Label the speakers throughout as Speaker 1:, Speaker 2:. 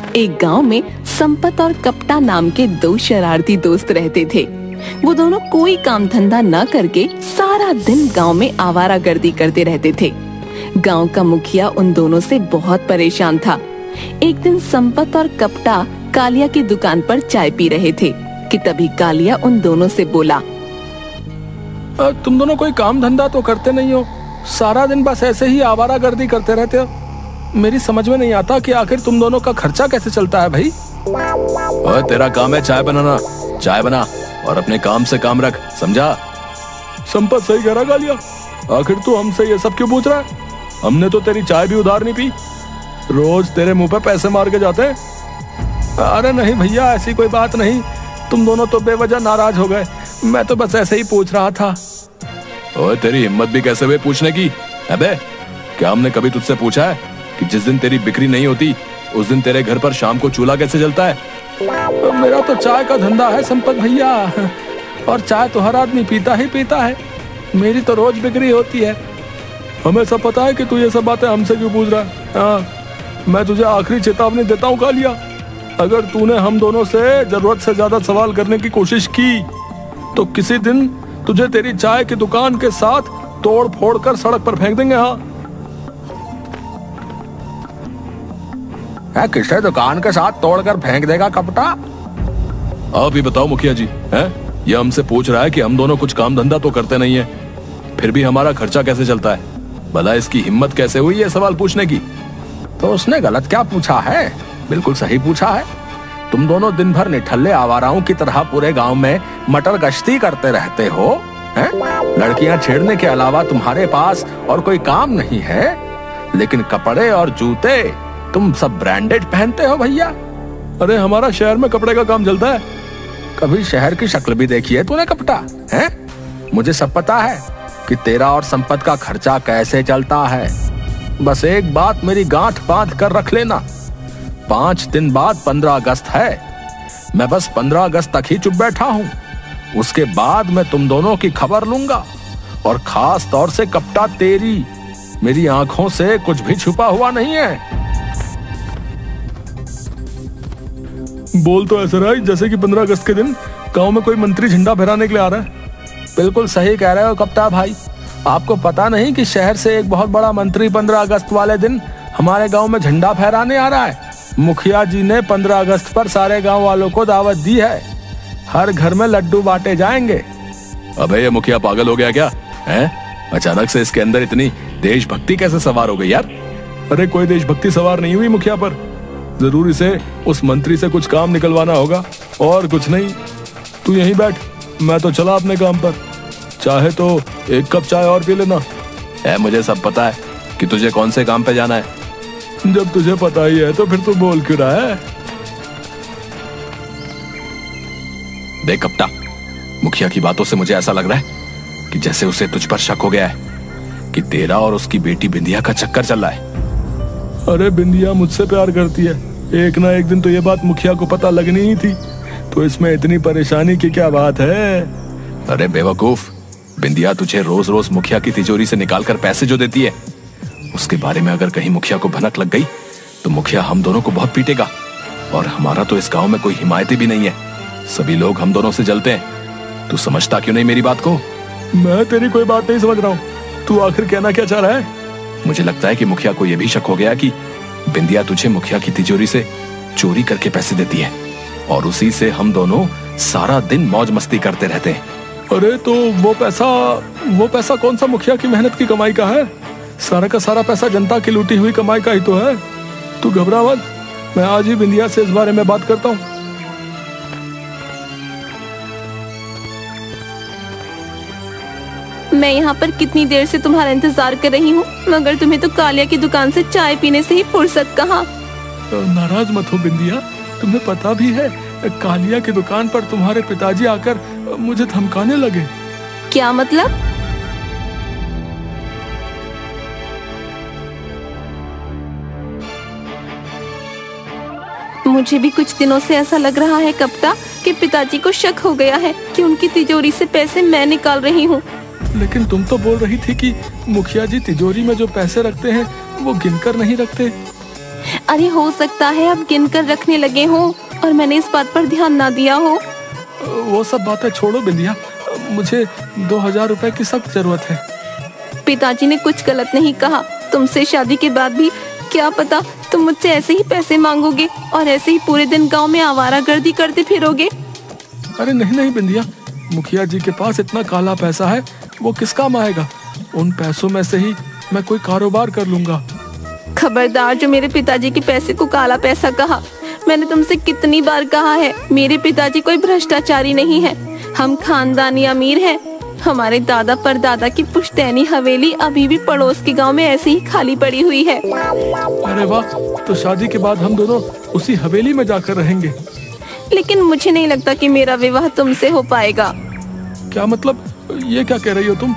Speaker 1: एक गांव में संपत और कपटा नाम के दो शरारती दोस्त रहते थे। वो दोनों कोई काम धंधा न करके सारा दिन गांव में आवारागर्दी करते रहते थे। गांव का मुखिया उन दोनों से बहुत परेशान था। एक दिन संपत और कपटा कालिया की दुकान पर चाय पी रहे थे कि तभी कालिया उन दोनों से बोला,
Speaker 2: तुम दोनों कोई काम धंधा तो करते नहीं हो, सारा दिन बस ऐसे ही आवारागर्दी करते रहते हो। मेरी समझ में नहीं आता कि आखिर तुम दोनों का खर्चा कैसे चलता है भाई।
Speaker 3: ओए, तेरा काम है चाय बनाना, चाय बना और अपने काम से काम रख, समझा?
Speaker 2: संपत सही कह रहा कालिया, आखिर तू हमसे ये सब क्यों पूछ रहा है? हमने तो तेरी चाय भी उधार नहीं पी, रोज तेरे मुंह पे पैसे मार के जाते हैं। अरे नहीं भैया, ऐसी कोई बात नहीं, तुम दोनों तो बेवजह नाराज हो गए, मैं तो बस ऐसे ही पूछ रहा था।
Speaker 3: ओए, तेरी हिम्मत भी कैसे हुई पूछने की? अबे, क्या हमने कभी तुझसे पूछा है कि जिस दिन तेरी बिक्री नहीं होती उस दिन तेरे घर पर शाम को चूल्हा कैसे जलता है?
Speaker 2: मेरा तो चाय का धंधा है संपत भैया, और चाय तो हर आदमी पीता ही पीता है, मेरी तो रोज बिक्री होती है। हमें सब पता है कि तू ये सब बातें हमसे क्यों पूछ रहा है। हाँ, मैं तुझे आखिरी चेतावनी देता हूँ कालिया, अगर तूने हम दोनों से जरूरत से ज्यादा सवाल करने की कोशिश की तो किसी दिन तुझे तेरी चाय की दुकान के साथ तोड़ फोड़ कर सड़क पर फेंक देंगे। हाँ,
Speaker 4: किसे दुकान के साथ तोड़कर फेंक देगा कपटा?
Speaker 3: आप ही बताओ मुखिया जी, हैं? ये हमसे पूछ रहा है कि हम दोनों कुछ काम धंधा तो करते नहीं है, फिर भी हमारा खर्चा कैसे चलता है? भला इसकी हिम्मत कैसे हुई ये सवाल पूछने की?
Speaker 4: तो उसने गलत क्या पूछा है? बिल्कुल सही पूछा है। तुम दोनों दिन भर निठल्ले आवाराओं की तरह पूरे गांव में मटर गश्ती करते रहते हो, हैं? लड़कियां छेड़ने के अलावा तुम्हारे पास और कोई काम नहीं है, लेकिन कपड़े और जूते तुम सब ब्रांडेड पहनते हो भैया।
Speaker 2: अरे हमारा शहर में कपड़े का काम चलता है।
Speaker 4: कभी शहर की शक्ल भी देखी है तूने कपटा? हैं? मुझे सब पता है कि तेरा और संपत का खर्चा कैसे चलता है। बस एक बात मेरी गांठ बांध कर रख लेना, 5 दिन बाद 15 अगस्त है। मैं बस 15 अगस्त तक ही चुप बैठा हूँ, उसके बाद मैं तुम दोनों की खबर लूंगा, और खास तौर से कपटा तेरी, मेरी आंखों से कुछ भी छुपा हुआ नहीं है।
Speaker 2: बोल तो ऐसा रहा है जैसे कि 15 अगस्त के दिन गांव में कोई मंत्री झंडा फहराने के लिए आ रहा है।
Speaker 4: बिल्कुल सही कह रहे हो कप्ता भाई, आपको पता नहीं कि शहर से एक बहुत बड़ा मंत्री 15 अगस्त वाले दिन हमारे गांव में झंडा फहराने आ रहा है। मुखिया जी ने 15 अगस्त पर सारे गांव वालों को दावत दी है, हर घर में लड्डू बांटे जाएंगे।
Speaker 3: अबे ये मुखिया पागल हो गया क्या है? अचानक से इसके अंदर इतनी देशभक्ति कैसे सवार हो गई यार?
Speaker 2: अरे कोई देशभक्ति सवार नहीं हुई मुखिया पर, जरूर इसे उस मंत्री से कुछ काम निकलवाना होगा और कुछ नहीं। तू यहीं बैठ, मैं तो चला अपने काम पर, चाहे तो एक कप चाय और पी लेना।
Speaker 3: मुझे सब पता है कि तुझे कौन से काम पे जाना है।
Speaker 2: जब तुझे पता ही है तो फिर तू बोल क्यों रहा है?
Speaker 3: देख कप्टा, मुखिया की बातों से मुझे ऐसा लग रहा है कि जैसे उसे तुझ पर शक हो गया है कि तेरा और उसकी बेटी बिंदिया का चक्कर चल रहा है।
Speaker 2: अरे बिंदिया मुझसे प्यार करती है, एक ना एक दिन तो ये बात मुखिया को पता लगनी ही थी, तो इसमें इतनी परेशानी की क्या बात है?
Speaker 3: अरे बेवकूफ, बिंदिया तुझे रोज रोज मुखिया की तिजोरी से निकालकर पैसे जो देती है, उसके बारे में अगर कहीं मुखिया को भनक लग गई तो मुखिया हम दोनों को बहुत पीटेगा, और हमारा तो इस गांव में कोई हिमायती भी नहीं है, सभी लोग हम दोनों से जलते हैं। तू समझता क्यों नहीं मेरी बात को?
Speaker 2: मैं तेरी कोई बात नहीं समझ रहा हूँ, तू आखिर कहना क्या चाह रहा है?
Speaker 3: मुझे लगता है कि मुखिया को यह भी शक हो गया कि बिंदिया तुझे मुखिया की तिजोरी से चोरी करके पैसे देती है, और उसी से हम दोनों सारा दिन मौज मस्ती करते रहते हैं।
Speaker 2: अरे तो वो पैसा कौन सा मुखिया की मेहनत की कमाई का है? सारा का सारा पैसा जनता की लूटी हुई कमाई का ही तो है। तू घबरा मत, मैं आज ही बिंदिया से इस बारे में बात करता हूँ।
Speaker 1: मैं यहाँ पर कितनी देर से तुम्हारा इंतजार कर रही हूँ, मगर तुम्हें तो कालिया की दुकान से चाय पीने से ही फुर्सत कहाँ।
Speaker 2: नाराज मत हो बिंदिया, तुम्हें पता भी है कालिया की दुकान पर तुम्हारे पिताजी आकर मुझे धमकाने लगे।
Speaker 1: क्या मतलब? मुझे भी कुछ दिनों से ऐसा लग रहा है कप्ता कि पिताजी को शक हो गया है कि उनकी तिजोरी से पैसे मैं निकाल रही हूँ।
Speaker 2: लेकिन तुम तो बोल रही थी कि मुखिया जी तिजोरी में जो पैसे रखते हैं वो गिनकर नहीं रखते।
Speaker 1: अरे हो सकता है आप गिनकर रखने लगे हो और मैंने इस बात पर ध्यान ना दिया हो।
Speaker 2: वो सब बातें छोड़ो बिंदिया, मुझे 2000 रुपए की सख्त जरूरत है।
Speaker 1: पिताजी ने कुछ गलत नहीं कहा। तुमसे शादी के बाद भी क्या पता तुम मुझसे ऐसे ही पैसे मांगोगे और ऐसे ही पूरे दिन गांव में आवारागर्दी करते फिरोगे।
Speaker 2: अरे नहीं नहीं बिंदिया, मुखिया जी के पास इतना काला पैसा है, वो किस काम आएगा। उन पैसों में से ही मैं कोई कारोबार कर लूंगा।
Speaker 1: खबरदार जो मेरे पिताजी के पैसे को काला पैसा कहा। मैंने तुमसे कितनी बार कहा है, मेरे पिताजी कोई भ्रष्टाचारी नहीं है। हम खानदानी अमीर हैं। हमारे दादा परदादा की पुश्तैनी हवेली अभी भी पड़ोस के गांव में ऐसे ही खाली पड़ी हुई है।
Speaker 2: अरे वाह, तो शादी के बाद हम दोनों उसी हवेली में जाकर रहेंगे।
Speaker 1: लेकिन मुझे नहीं लगता कि मेरा विवाह तुमसे हो पाएगा।
Speaker 2: क्या मतलब, ये क्या कह रही हो तुम?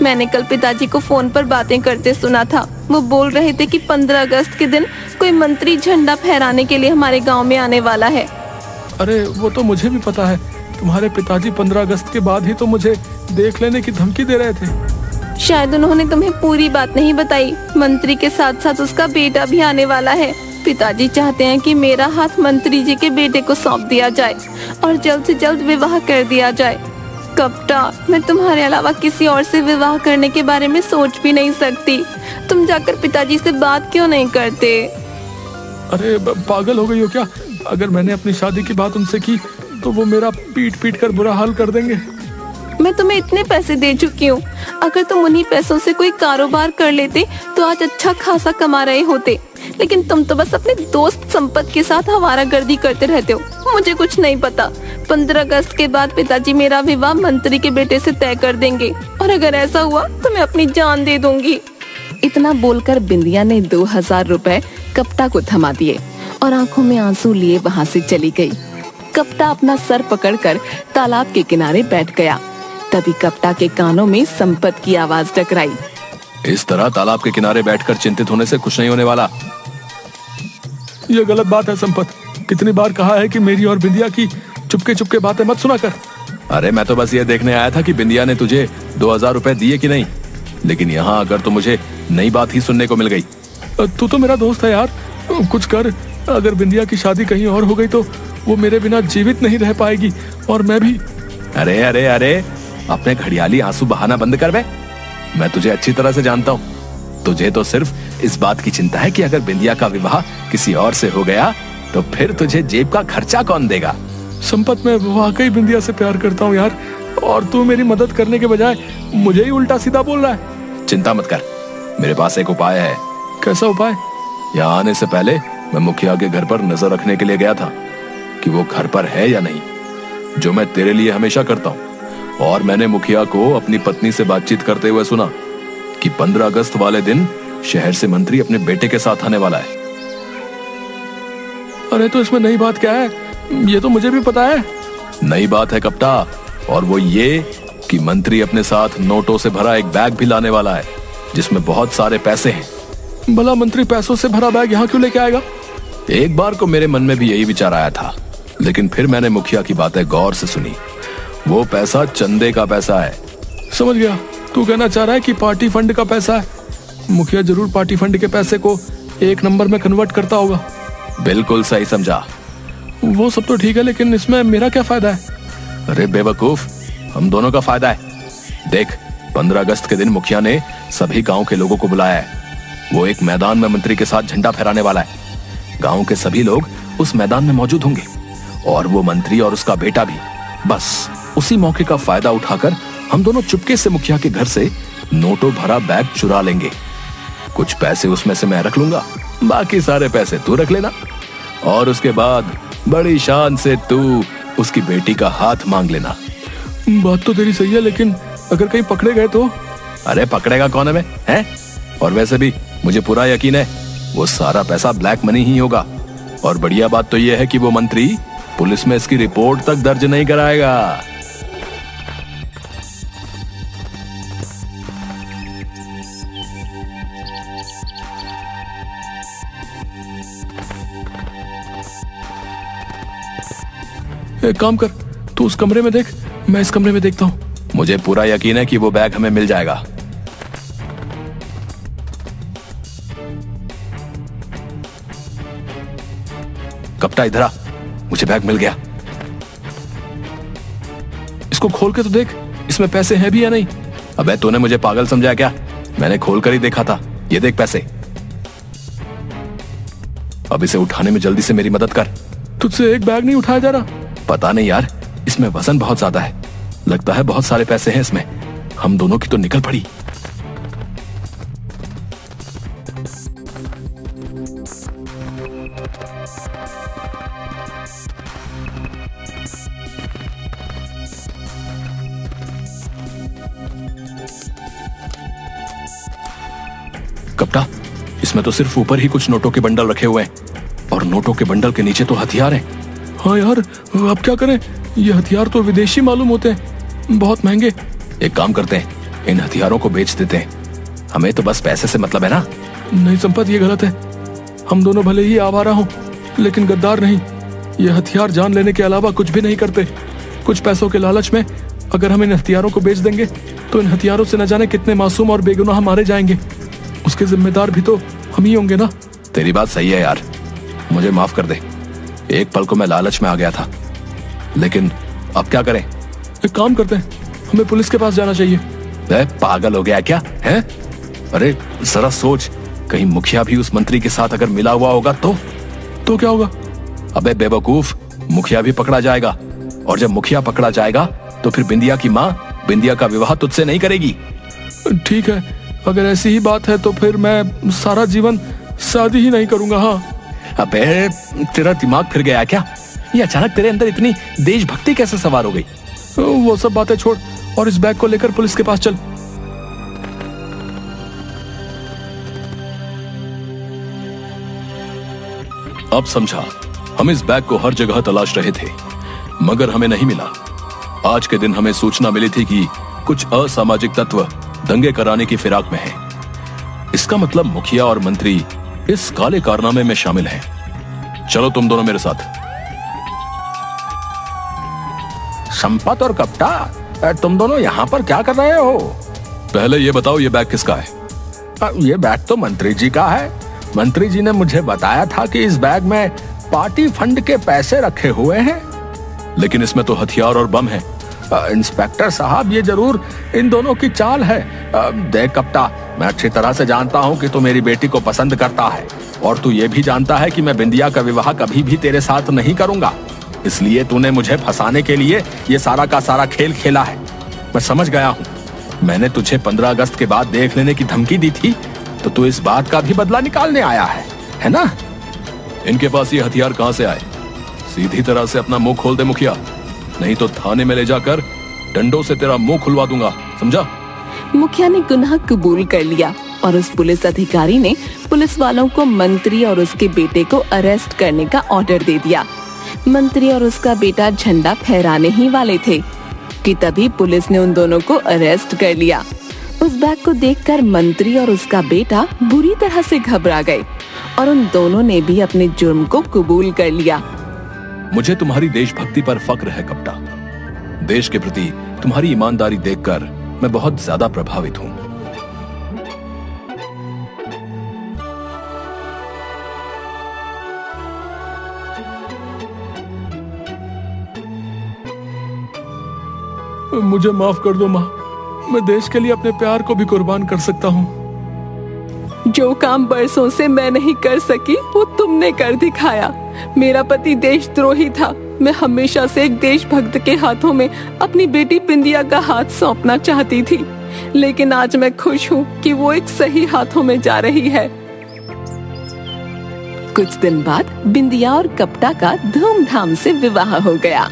Speaker 1: मैंने कल पिताजी को फोन पर बातें करते सुना था। वो बोल रहे थे कि 15 अगस्त के दिन कोई मंत्री झंडा फहराने के लिए हमारे गांव में आने वाला है।
Speaker 2: अरे वो तो मुझे भी पता है। तुम्हारे पिताजी 15 अगस्त के बाद ही तो मुझे देख लेने की धमकी दे रहे थे।
Speaker 1: शायद उन्होंने तुम्हें पूरी बात नहीं बताई। मंत्री के साथ साथ उसका बेटा भी आने वाला है। पिताजी चाहते हैं कि मेरा हाथ मंत्री जी के बेटे को सौंप दिया जाए और जल्द से जल्द विवाह कर दिया जाए। कपटा, मैं तुम्हारे अलावा किसी और से विवाह करने के बारे में सोच भी नहीं सकती। तुम जाकर पिताजी से बात क्यों नहीं करते?
Speaker 2: अरे पागल हो गई हो क्या? अगर मैंने अपनी शादी की बात उनसे की तो वो मेरा पीट पीट कर बुरा हाल कर देंगे।
Speaker 1: मैं तुम्हें इतने पैसे दे चुकी हूँ। अगर तुम उन्हीं पैसों से कोई कारोबार कर लेते तो आज अच्छा खासा कमा रहे होते। लेकिन तुम तो बस अपने दोस्त संपत के साथ आवारागर्दी करते रहते हो। मुझे कुछ नहीं पता। 15 अगस्त के बाद पिताजी मेरा विवाह मंत्री के बेटे से तय कर देंगे और अगर ऐसा हुआ तो मैं अपनी जान दे दूंगी। इतना बोलकर बिंदिया ने 2000 रुपए कपटा को थमा दिए और आंखों में आंसू लिए वहाँ से चली गई। कपटा अपना सर पकड़कर तालाब के किनारे बैठ गया। तभी कपटा के कानों में संपत की आवाज टकराई।
Speaker 3: इस तरह तालाब के किनारे बैठकर चिंतित होने से कुछ नहीं होने वाला।
Speaker 2: ये गलत बात है संपत। कितनी बार कहा है कि मेरी और बिंदिया की चुपके चुपके बातें मत सुना कर।
Speaker 3: अरे मैं तो बस ये देखने आया था कि बिंदिया ने तुझे 2000 रुपए दिए कि नहीं। लेकिन यहाँ अगर तो मुझे नई बात ही सुनने को मिल गई।
Speaker 2: तू तो मेरा दोस्त है यार, कुछ कर। अगर बिंदिया की शादी कहीं और हो गई तो वो मेरे बिना जीवित नहीं रह पाएगी और मैं भी।
Speaker 3: अरे अरे अरे, अपने घड़ियाली आंसू बहाना बंद कर बे। मैं तुझे अच्छी तरह से जानता हूँ। तुझे तो सिर्फ इस बात की चिंता है कि अगर बिंदिया का विवाह किसी और से हो गया तो फिर तुझे जेब का खर्चा कौन देगा।
Speaker 2: संपत, मैं वाकई बिंदिया से प्यार करता हूँ यार, और तू मेरी मदद करने के बजाय मुझे ही उल्टा सीधा बोल रहा है।
Speaker 3: चिंता मत कर, मेरे पास एक उपाय है।
Speaker 2: कैसा उपाय?
Speaker 3: यहाँ आने से पहले मैं मुखिया के घर पर नजर रखने के लिए गया था कि वो घर पर है या नहीं, जो मैं तेरे लिए हमेशा करता हूँ। और मैंने मुखिया को अपनी पत्नी से बातचीत करते हुए सुना कि 15 अगस्त वाले दिन शहर से मंत्री अपने बेटे के साथ आने वाला है।
Speaker 2: अरे तो इसमें नई बात क्या है? ये तो मुझे भी पता है।
Speaker 3: नई बात है कपटा, और वो ये कि मंत्री अपने साथ नोटों से भरा एक बैग भी लाने वाला है जिसमें बहुत सारे पैसे हैं।
Speaker 2: भला मंत्री पैसों से भरा बैग यहाँ क्यों लेके आएगा?
Speaker 3: एक बार को मेरे मन में भी यही विचार आया था, लेकिन फिर मैंने मुखिया की बातें गौर से सुनी। वो पैसा चंदे का पैसा है।
Speaker 2: समझ गया, तू कहना चाह रहा है कि पार्टी फंड का पैसा है। मुखिया जरूर पार्टी फंड के पैसे को 1 नंबर में कन्वर्ट करता होगा।
Speaker 3: बिल्कुल सही समझा।
Speaker 2: वो सब तो ठीक है, लेकिन इसमें मेरा क्या फायदा है?
Speaker 3: अरे बेवकूफ, हम दोनों का फायदा है। देख, 15 अगस्त के दिन मुखिया ने सभी गांव के लोगों को बुलाया है। वो एक मैदान में मंत्री के साथ झंडा फहराने वाला है। गांव के सभी लोग उस मैदान में मौजूद होंगे और वो मंत्री और उसका बेटा भी। बस उसी मौके का फायदा उठाकर हम दोनों चुपके से मुखिया के घर से नोटों भरा बैग चुरा लेंगे। कुछ पैसे उसमें से मैं रख लूंगा, बाकी सारे पैसे तू रख लेना, और उसके बाद बड़ी शान से तू उसकी बेटी का हाथ मांग लेना।
Speaker 2: बात तो तेरी सही है, लेकिन अगर कहीं पकड़े गए तो?
Speaker 3: अरे पकड़ेगा कौन है हैं? और वैसे भी मुझे पूरा यकीन है वो सारा पैसा ब्लैक मनी ही होगा। और बढ़िया बात तो ये है कि वो मंत्री पुलिस में इसकी रिपोर्ट तक दर्ज नहीं कराएगा।
Speaker 2: एक काम कर, तू उस कमरे में देख, मैं इस कमरे में देखता हूँ।
Speaker 3: मुझे पूरा यकीन है कि वो बैग हमें मिल जाएगा। कपटा इधर आ, मुझे बैग मिल गया।
Speaker 2: इसको खोल के तो देख, इसमें पैसे हैं भी या नहीं।
Speaker 3: अबे तूने मुझे पागल समझा क्या? मैंने खोल कर ही देखा था। ये देख पैसे। अब इसे उठाने में जल्दी से मेरी मदद कर।
Speaker 2: तुझसे एक बैग नहीं उठाया जा रहा?
Speaker 3: पता नहीं यार, इसमें वजन बहुत ज्यादा है। लगता है बहुत सारे पैसे हैं इसमें। हम दोनों की तो निकल पड़ी। कपटा, इसमें तो सिर्फ ऊपर ही कुछ नोटों के बंडल रखे हुए हैं और नोटों के बंडल के नीचे तो हथियार हैं।
Speaker 2: हाँ यार, अब क्या करें? ये हथियार तो विदेशी मालूम होते हैं, बहुत महंगे।
Speaker 3: एक काम करते हैं, इन हथियारों को बेच देते हैं। हमें तो बस पैसे से मतलब है ना।
Speaker 2: नहीं संपत, ये गलत है। हम दोनों भले ही आवारा हों, लेकिन गद्दार नहीं। ये हथियार जान लेने के अलावा कुछ भी नहीं करते। कुछ पैसों के लालच में अगर हम इन हथियारों को बेच देंगे तो इन हथियारों से न जाने कितने मासूम और बेगुनाह मारे जाएंगे। उसके जिम्मेदार भी तो हम ही होंगे ना।
Speaker 3: तेरी बात सही है यार, मुझे माफ कर दे। एक पल को मैं लालच में आ गया था, लेकिन अब क्या करें?
Speaker 2: एक काम करते हैं, हमें पुलिस के पास जाना चाहिए।
Speaker 3: पागल हो गया क्या है? अरे जरा सोच, कहीं मुखिया भी उस मंत्री के साथ अगर मिला हुआ होगा तो क्या होगा? अबे बेवकूफ, मुखिया भी पकड़ा जाएगा, और जब मुखिया पकड़ा जाएगा तो फिर बिंदिया की माँ बिंदिया का विवाह तुझसे नहीं करेगी।
Speaker 2: ठीक है, अगर ऐसी ही बात है तो फिर मैं सारा जीवन शादी ही नहीं करूंगा। हाँ।
Speaker 3: अबे तेरा दिमाग फिर गया क्या? ये अचानक तेरे अंदर इतनी देशभक्ति कैसे सवार हो गई?
Speaker 2: वो सब बातें छोड़ और इस बैग को लेकर पुलिस के पास चल।
Speaker 3: अब समझा, हम इस बैग को हर जगह तलाश रहे थे मगर हमें नहीं मिला। आज के दिन हमें सूचना मिली थी कि कुछ असामाजिक तत्व दंगे कराने की फिराक में हैं। इसका मतलब मुखिया और मंत्री इस काले कारनामे में शामिल हैं। चलो तुम दोनों मेरे साथ।
Speaker 4: संपत और कपटा, तुम दोनों यहाँ पर क्या कर रहे हो?
Speaker 3: पहले ये बताओ, ये बैग किसका है?
Speaker 4: ये बैग तो मंत्री जी का है। मंत्री जी ने मुझे बताया था कि इस बैग में पार्टी फंड के पैसे रखे हुए हैं।
Speaker 3: लेकिन इसमें तो हथियार और बम है।
Speaker 4: इंस्पेक्टर साहब, ये जरूर इन दोनों की चाल है। देख कपटा, मैं अच्छी तरह से जानता हूँ कि तू मेरी बेटी को पसंद करता है, और तू ये भी जानता है कि मैं बिंदिया का विवाह कभी भी तेरे साथ नहीं करूंगा। इसलिए तूने मुझे फंसाने के लिए ये सारा का सारा खेल खेला है। मैं समझ गया हूँ। मैंने तुझे 15 अगस्त के बाद देख लेने की धमकी दी थी, तो तू इस बात का भी बदला निकालने आया है ना?
Speaker 3: इनके पास ये हथियार कहाँ से आए? सीधी तरह से अपना मुंह खोल दे मुखिया, नहीं तो थाने में ले जाकर डंडों से तेरा मुंह खुलवा दूंगा, समझा?
Speaker 1: मुखिया ने गुनाह कबूल कर लिया और उस पुलिस अधिकारी ने पुलिस वालों को मंत्री और उसके बेटे को अरेस्ट करने का ऑर्डर दे दिया। मंत्री और उसका बेटा झंडा फहराने ही वाले थे कि तभी पुलिस ने उन दोनों को अरेस्ट कर लिया। उस बैग को देखकर मंत्री और उसका बेटा बुरी तरह से घबरा गए और उन दोनों ने भी अपने जुर्म को कबूल कर लिया।
Speaker 3: मुझे तुम्हारी देशभक्ति पर फक्र है कपटा। देश के प्रति तुम्हारी ईमानदारी देखकर मैं बहुत ज्यादा प्रभावित हूँ।
Speaker 2: मुझे माफ कर दो माँ, मैं देश के लिए अपने प्यार को भी कुर्बान कर सकता हूँ।
Speaker 1: जो काम बरसों से मैं नहीं कर सकी वो तुमने कर दिखाया। मेरा पति देशद्रोही था। मैं हमेशा से एक देशभक्त के हाथों में अपनी बेटी बिंदिया का हाथ सौंपना चाहती थी, लेकिन आज मैं खुश हूँ कि वो एक सही हाथों में जा रही है। कुछ दिन बाद बिंदिया और कपटा का धूमधाम से विवाह हो गया।